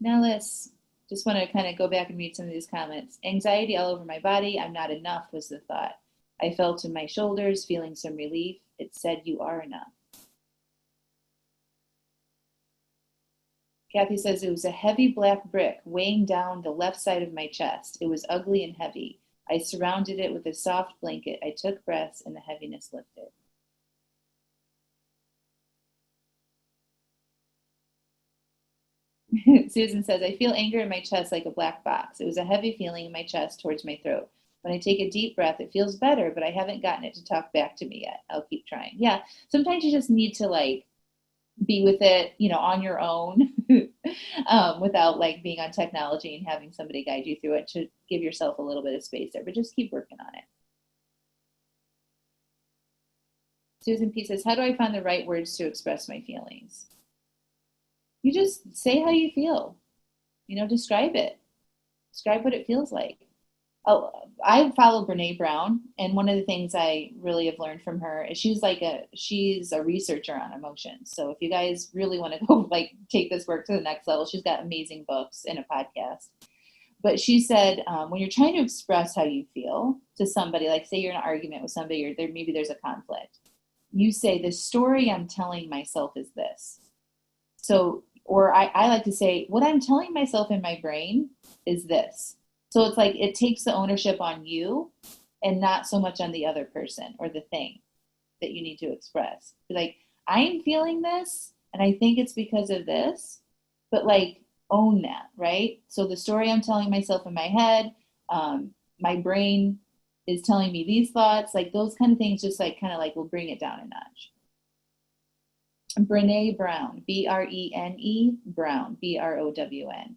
Now let's just want to kind of go back and read some of these comments. Anxiety all over my body. I'm not enough was the thought. I felt in my shoulders, feeling some relief. It said, you are enough. Kathy says, it was a heavy black brick weighing down the left side of my chest. It was ugly and heavy. I surrounded it with a soft blanket. I took breaths and the heaviness lifted. Susan says, I feel anger in my chest like a black box. It was a heavy feeling in my chest towards my throat. When I take a deep breath, it feels better, but I haven't gotten it to talk back to me yet. I'll keep trying. Yeah, sometimes you just need to be with it, on your own without being on technology and having somebody guide you through it, to give yourself a little bit of space there, but just keep working on it. Susan P says, how do I find the right words to express my feelings? You just say how you feel, describe it. Describe what it feels like. Oh, I follow Brene Brown, and one of the things I really have learned from her is she's a researcher on emotions. So if you guys really want to go take this work to the next level, she's got amazing books and a podcast. But she said, when you're trying to express how you feel to somebody, like say you're in an argument with somebody, or maybe there's a conflict, you say, the story I'm telling myself is this. So, or I like to say, what I'm telling myself in my brain is this. So it's it takes the ownership on you and not so much on the other person or the thing that you need to express. I'm feeling this and I think it's because of this, but own that, right? So the story I'm telling myself in my head, my brain is telling me these thoughts, those kind of things, just will bring it down a notch. Brene Brown, Brene Brown, Brown.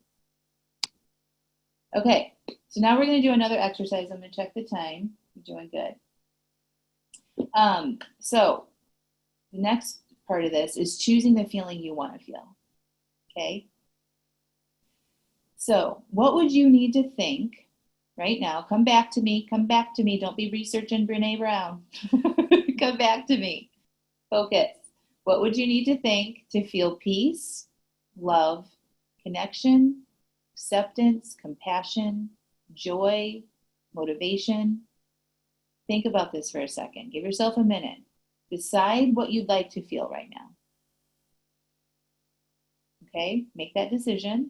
Okay, so now we're going to do another exercise. I'm going to check the time. You're doing good. So the next part of this is choosing the feeling you want to feel. Okay. So what would you need to think right now? Come back to me. Come back to me. Don't be researching Brene Brown. Come back to me. Focus. What would you need to think to feel peace, love, connection, acceptance, compassion, joy, motivation? Think about this for a second. Give yourself a minute. Decide what you'd like to feel right now. Okay, make that decision.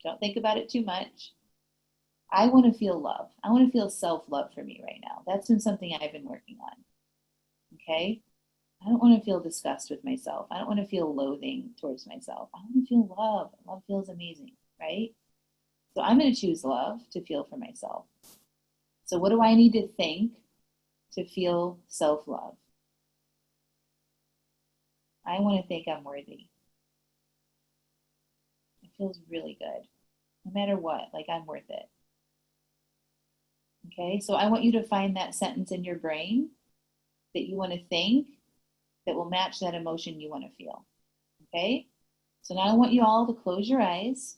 Don't think about it too much. I want to feel love. I want to feel self-love for me right now. That's been something I've been working on. Okay, I don't want to feel disgust with myself. I don't want to feel loathing towards myself. I want to feel love. Love feels amazing, right? So I'm going to choose love to feel for myself. So what do I need to think to feel self-love? I want to think I'm worthy. It feels really good. No matter what, like I'm worth it. Okay, so I want you to find that sentence in your brain that you want to think that will match that emotion you want to feel. Okay, so now I want you all to close your eyes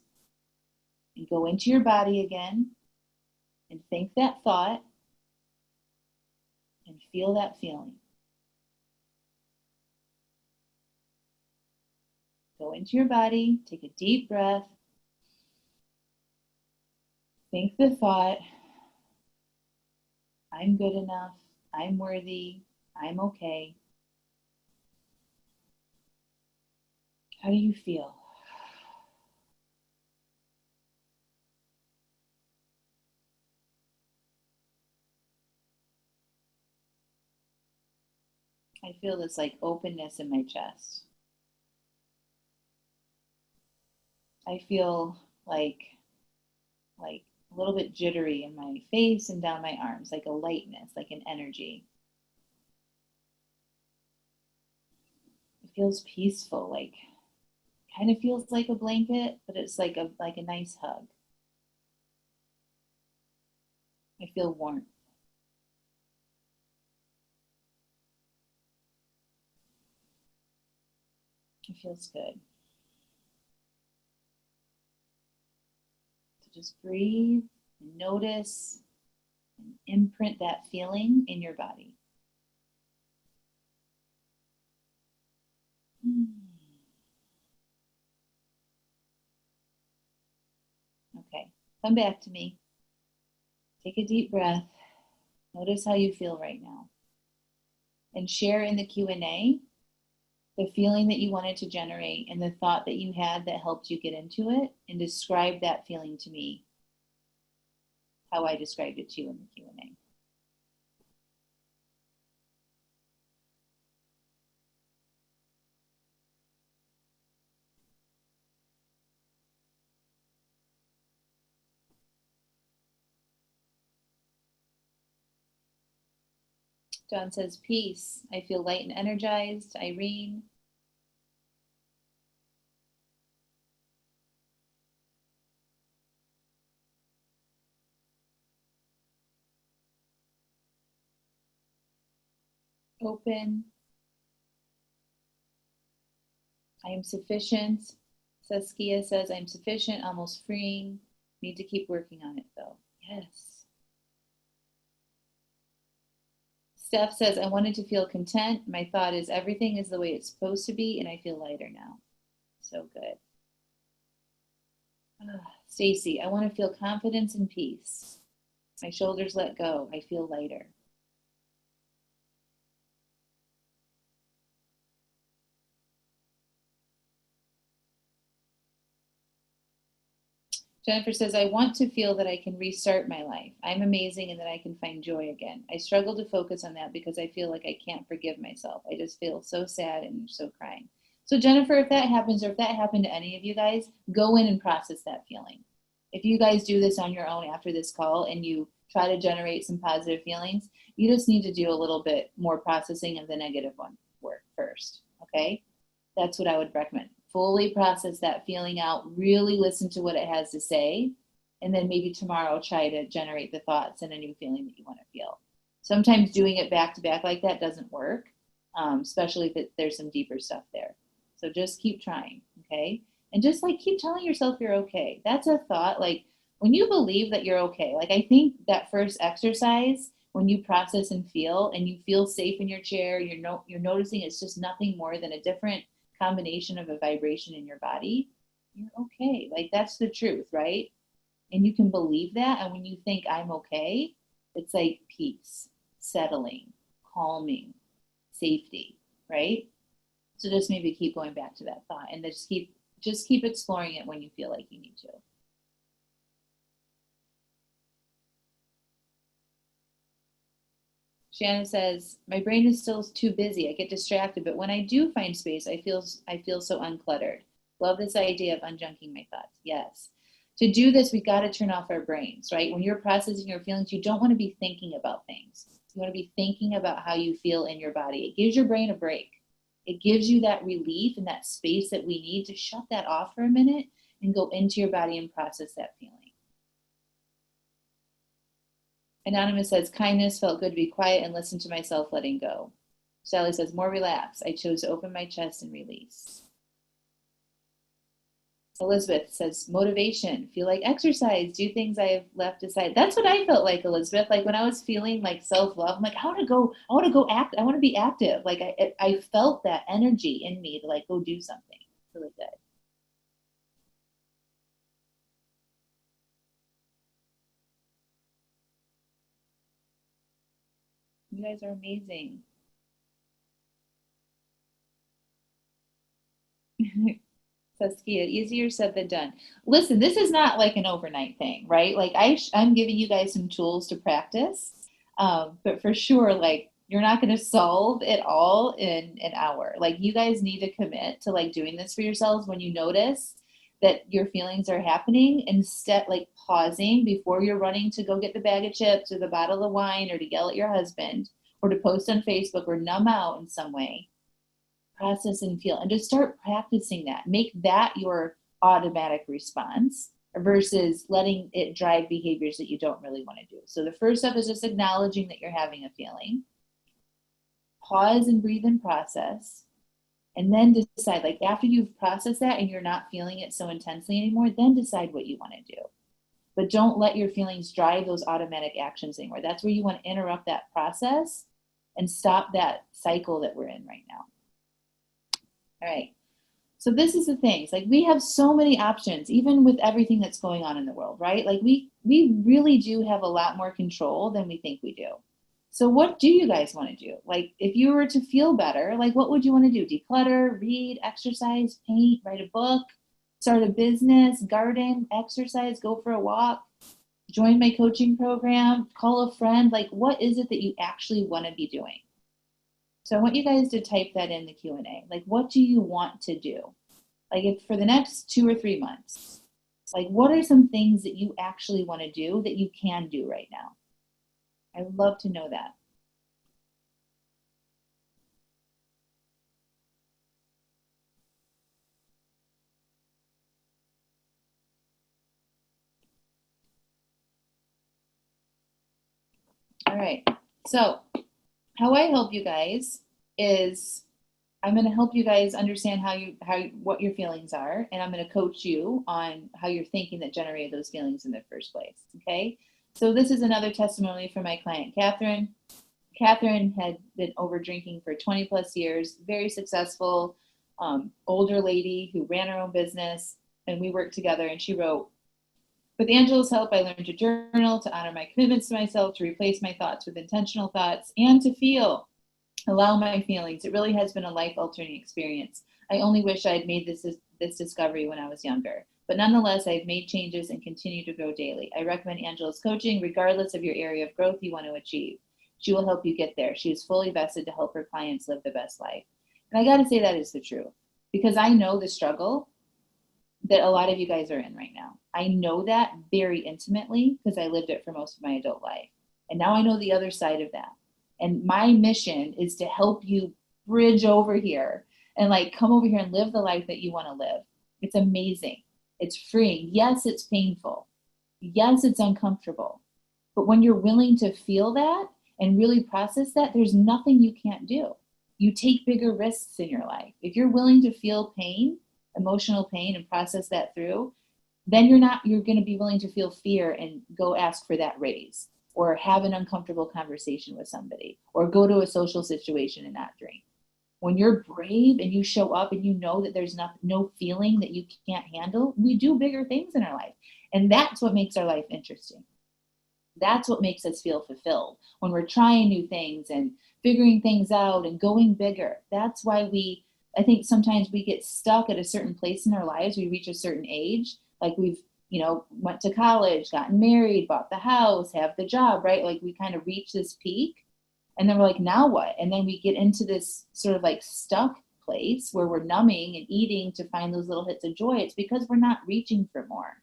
and go into your body again and think that thought and feel that feeling. Go into your body, take a deep breath, think the thought, I'm good enough, I'm worthy, I'm okay. How do you feel? I feel this like openness in my chest. I feel like a little bit jittery in my face and down my arms, like a lightness, like an energy. It feels peaceful, like kind of feels like a blanket, but it's like a nice hug. I feel warmth. It feels good. So just breathe and notice and imprint that feeling in your body. Okay, come back to me. Take a deep breath. Notice how you feel right now. And share in the Q&A the feeling that you wanted to generate and the thought that you had that helped you get into it, and describe that feeling to me how I described it to you in the Q&A. John says, peace. I feel light and energized. Irene. Open. I am sufficient. Saskia says, I'm sufficient, almost freeing. Need to keep working on it though. Yes. Steph says, I wanted to feel content. My thought is everything is the way it's supposed to be, and I feel lighter now. So good. Stacy, I want to feel confidence and peace. My shoulders let go. I feel lighter. Jennifer says, I want to feel that I can restart my life. I'm amazing and that I can find joy again. I struggle to focus on that because I feel like I can't forgive myself. I just feel so sad and so crying. So, Jennifer, if that happens, or if that happened to any of you guys, go in and process that feeling. If you guys do this on your own after this call and you try to generate some positive feelings, you just need to do a little bit more processing of the negative one work first. Okay? That's what I would recommend. Fully process that feeling out, really listen to what it has to say, and then maybe tomorrow try to generate the thoughts and a new feeling that you want to feel. Sometimes doing it back to back like that doesn't work, especially if there's some deeper stuff there. So just keep trying, okay? And just like keep telling yourself you're okay. That's a thought. Like when you believe that you're okay, like I think that first exercise, when you process and you feel safe in your chair, you're noticing it's just nothing more than a different combination of a vibration in your body, you're okay. Like that's the truth, right? And you can believe that. And when you think I'm okay, it's like peace, settling, calming, safety, right? So just maybe keep going back to that thought and just keep exploring it when you feel like you need to. Shannon says, my brain is still too busy. I get distracted, but when I do find space, I feel so uncluttered. Love this idea of unjunking my thoughts. Yes. To do this, we got to turn off our brains, right? When you're processing your feelings, you don't want to be thinking about things. You want to be thinking about how you feel in your body. It gives your brain a break. It gives you that relief and that space that we need to shut that off for a minute and go into your body and process that feeling. Anonymous says, kindness, felt good to be quiet and listen to myself letting go. Sally says, more relax. I chose to open my chest and release. Elizabeth says, motivation, feel like exercise, do things I have left aside. That's what I felt like, Elizabeth. Like when I was feeling like self-love, I'm like, I want to go act. I want to be active. Like I felt that energy in me to like go do something really good. You guys are amazing. Saskia, easier said than done. Listen, this is not like an overnight thing, right? Like I'm giving you guys some tools to practice, but for sure, like you're not going to solve it all in an hour. Like you guys need to commit to like doing this for yourselves when you notice that your feelings are happening. Instead, like pausing before you're running to go get the bag of chips or the bottle of wine or to yell at your husband or to post on Facebook or numb out in some way, process and feel, and just start practicing that. Make that your automatic response versus letting it drive behaviors that you don't really want to do. So the first step is just acknowledging that you're having a feeling. Pause and breathe and process. And then decide, like after you've processed that and you're not feeling it so intensely anymore, then decide what you want to do. But don't let your feelings drive those automatic actions anymore. That's where you want to interrupt that process and stop that cycle that we're in right now. All right. So this is the thing. It's like we have so many options, even with everything that's going on in the world, right? Like we really do have a lot more control than we think we do. So what do you guys want to do? Like if you were to feel better, like what would you want to do? Declutter, read, exercise, paint, write a book, start a business, garden, exercise, go for a walk, join my coaching program, call a friend. Like what is it that you actually want to be doing? So I want you guys to type that in the Q&A. Like, what do you want to do? Like, if for the next 2 or 3 months, like, what are some things that you actually want to do that you can do right now? I would love to know that. All right. So, how I help you guys is I'm going to help you guys understand what your feelings are, and I'm going to coach you on how you're thinking that generated those feelings in the first place. Okay. So this is another testimony from my client, Catherine. Catherine had been over drinking for 20 plus years, very successful, older lady who ran her own business, and we worked together. And she wrote, with Angela's help, I learned to journal, to honor my commitments to myself, to replace my thoughts with intentional thoughts, and to feel. Allow my feelings. It really has been a life-altering experience. I only wish I had made this discovery when I was younger. But nonetheless, I've made changes and continue to grow daily. I recommend Angela's coaching, regardless of your area of growth you want to achieve. She will help you get there. She is fully vested to help her clients live the best life. And I got to say that is the truth, because I know the struggle that a lot of you guys are in right now. I know that very intimately because I lived it for most of my adult life. And now I know the other side of that. And my mission is to help you bridge over here and like come over here and live the life that you want to live. It's amazing. It's freeing. Yes, it's painful. Yes, it's uncomfortable. But when you're willing to feel that and really process that, there's nothing you can't do. You take bigger risks in your life. If you're willing to feel pain, emotional pain, and process that through, then you're going to be willing to feel fear and go ask for that raise, or have an uncomfortable conversation with somebody, or go to a social situation and not drink. When you're brave and you show up and you know that there's no feeling that you can't handle, we do bigger things in our life. And that's what makes our life interesting. That's what makes us feel fulfilled when we're trying new things and figuring things out and going bigger. That's why I think sometimes we get stuck at a certain place in our lives. We reach a certain age, like we've, went to college, gotten married, bought the house, have the job, right? Like we kind of reach this peak And then we're like, now what? And then we get into this sort of like stuck place where we're numbing and eating to find those little hits of joy. It's because we're not reaching for more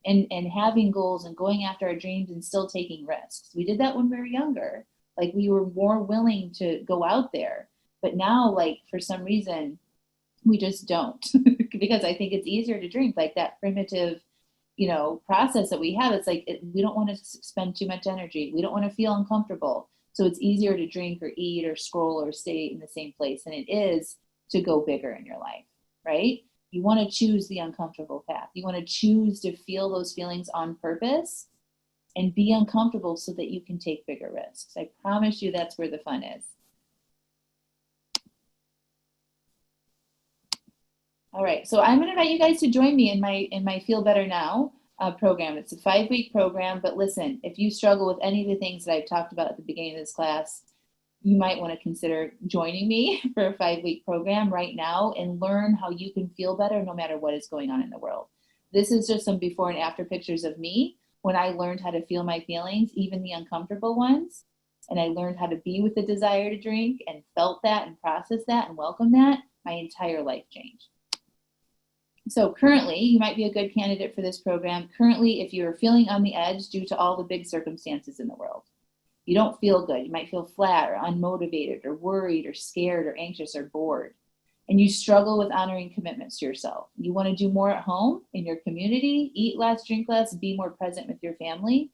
and having goals and going after our dreams and still taking risks. We did that when we were younger. Like we were more willing to go out there. But now, like for some reason, we just don't because I think it's easier to drink, like that primitive, process that we have. It's like we don't want to spend too much energy. We don't want to feel uncomfortable. So it's easier to drink or eat or scroll or stay in the same place than it is to go bigger in your life, right? You want to choose the uncomfortable path. You want to choose to feel those feelings on purpose and be uncomfortable so that you can take bigger risks. I promise you that's where the fun is. All right, so I'm going to invite you guys to join me in my Feel Better Now program. It's a 5-week program, but listen, if you struggle with any of the things that I've talked about at the beginning of this class, you might want to consider joining me for a 5-week program right now and learn how you can feel better no matter what is going on in the world. This is just some before and after pictures of me when I learned how to feel my feelings, even the uncomfortable ones, and I learned how to be with the desire to drink and felt that and processed that and welcomed that. My entire life changed. So currently, you might be a good candidate for this program. Currently, if you're feeling on the edge due to all the big circumstances in the world, you don't feel good. You might feel flat or unmotivated or worried or scared or anxious or bored. And you struggle with honoring commitments to yourself. You want to do more at home, in your community, eat less, drink less, be more present with your family.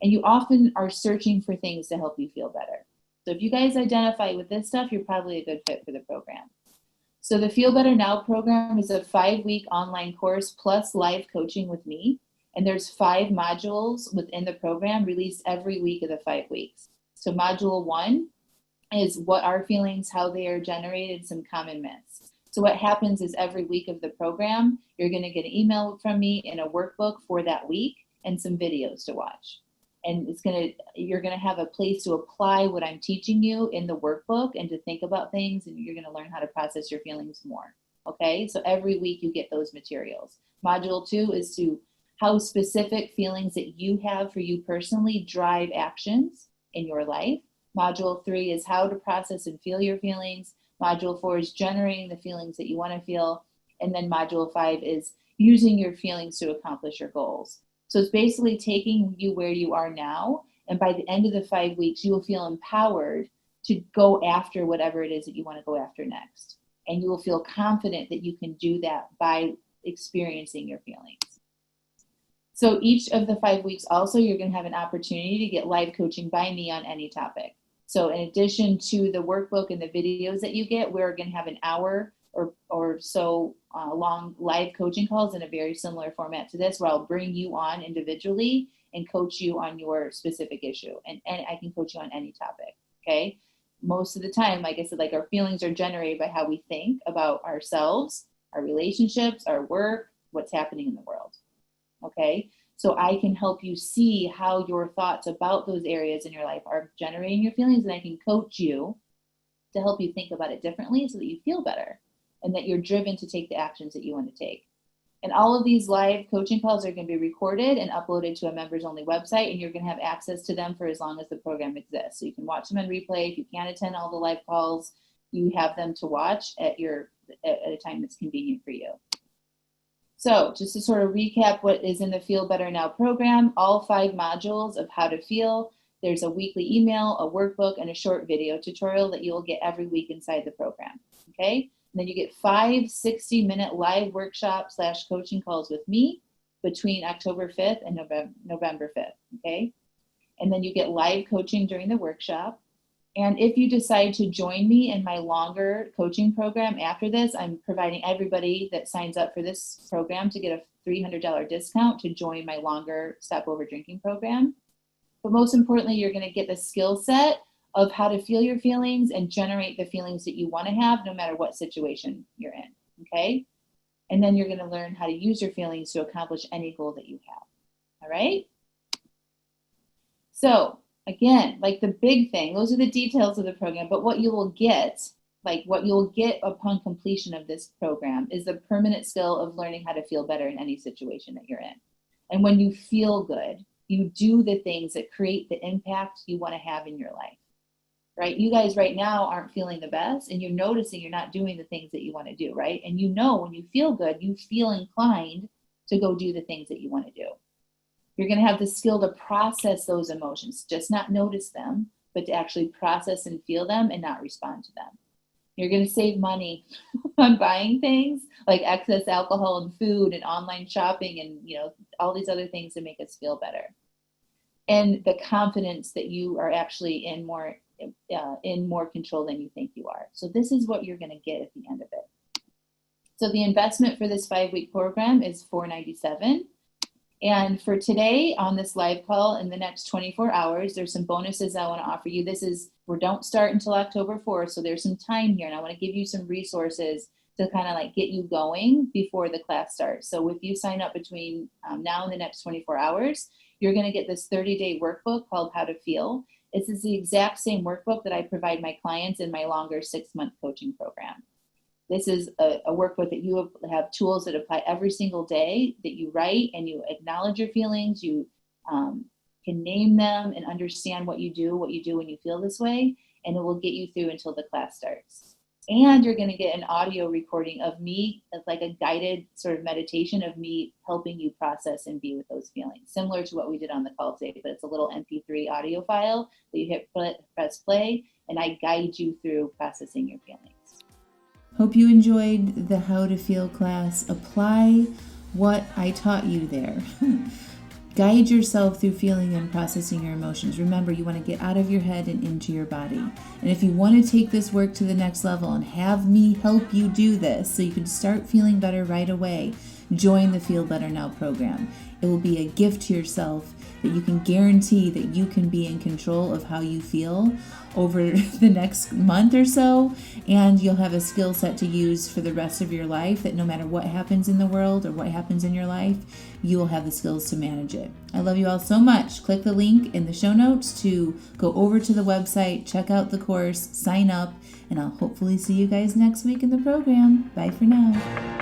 And you often are searching for things to help you feel better. So if you guys identify with this stuff, you're probably a good fit for the program. So the Feel Better Now program is a 5-week online course plus live coaching with me. And there's 5 modules within the program released every week of the 5 weeks. So module 1 is what are feelings, how they are generated, some common myths. So what happens is every week of the program, you're going to get an email from me and a workbook for that week and some videos to watch. And you're going to have a place to apply what I'm teaching you in the workbook and to think about things, and you're going to learn how to process your feelings more. Okay, so every week you get those materials. Module 2 is to how specific feelings that you have for you personally drive actions in your life. Module 3 is how to process and feel your feelings. Module 4 is generating the feelings that you want to feel. And then module 5 is using your feelings to accomplish your goals. So it's basically taking you where you are now. And by the end of the 5 weeks, you will feel empowered to go after whatever it is that you want to go after next. And you will feel confident that you can do that by experiencing your feelings. So each of the 5 weeks also, you're going to have an opportunity to get live coaching by me on any topic. So in addition to the workbook and the videos that you get, we're going to have an hour or so long live coaching calls in a very similar format to this, where I'll bring you on individually and coach you on your specific issue. And I can coach you on any topic, okay? Most of the time, like I said, like our feelings are generated by how we think about ourselves, our relationships, our work, what's happening in the world, okay? So I can help you see how your thoughts about those areas in your life are generating your feelings, and I can coach you to help you think about it differently so that you feel better and that you're driven to take the actions that you want to take. And all of these live coaching calls are going to be recorded and uploaded to a members only website, and you're going to have access to them for as long as the program exists. So you can watch them on replay. If you can't attend all the live calls, you have them to watch at a time that's convenient for you. So just to sort of recap what is in the Feel Better Now program, all 5 modules of how to feel. There's a weekly email, a workbook, and a short video tutorial that you'll get every week inside the program, okay? And then you get 5 60-minute live workshop/coaching calls with me between October 5th and November 5th, okay? And then you get live coaching during the workshop. And if you decide to join me in my longer coaching program after this, I'm providing everybody that signs up for this program to get a $300 discount to join my longer Stop Over Drinking program. But most importantly, you're going to get the skill set of how to feel your feelings and generate the feelings that you want to have no matter what situation you're in, okay? And then you're going to learn how to use your feelings to accomplish any goal that you have, all right? So again, like the big thing, those are the details of the program, but what you will get, like what you'll get upon completion of this program is the permanent skill of learning how to feel better in any situation that you're in. And when you feel good, you do the things that create the impact you want to have in your life. right? You guys right now aren't feeling the best, and you're noticing you're not doing the things that you want to do, right? And you know, when you feel good, you feel inclined to go do the things that you want to do. You're going to have the skill to process those emotions, just not notice them, but to actually process and feel them and not respond to them. You're going to save money on buying things like excess alcohol and food and online shopping and, all these other things that make us feel better. And the confidence that you are actually in more control than you think you are. So this is what you're going to get at the end of it. So the investment for this 5-week program is $497. And for today on this live call in the next 24 hours, there's some bonuses I want to offer you. We don't start until October 4th, so there's some time here, and I want to give you some resources to kind of like get you going before the class starts. So if you sign up between now and the next 24 hours, you're going to get this 30-day workbook called How to Feel. This is the exact same workbook that I provide my clients in my longer 6-month coaching program. This is a workbook that you have tools that apply every single day, that you write and you acknowledge your feelings. You can name them and understand what you do when you feel this way, and it will get you through until the class starts. And you're going to get an audio recording of me, like a guided sort of meditation of me helping you process and be with those feelings, similar to what we did on the call today, but it's a little MP3 audio file that you press play, and I guide you through processing your feelings. Hope you enjoyed the How to Feel class. Apply what I taught you there. Guide yourself through feeling and processing your emotions. Remember, you want to get out of your head and into your body. And if you want to take this work to the next level and have me help you do this so you can start feeling better right away, join the Feel Better Now program. It will be a gift to yourself that you can guarantee that you can be in control of how you feel over the next month or so, and you'll have a skill set to use for the rest of your life, that no matter what happens in the world or what happens in your life, you will have the skills to manage it. I love you all so much. Click the link in the show notes to go over to the website, check out the course, sign up, and I'll hopefully see you guys next week in the program. Bye for now.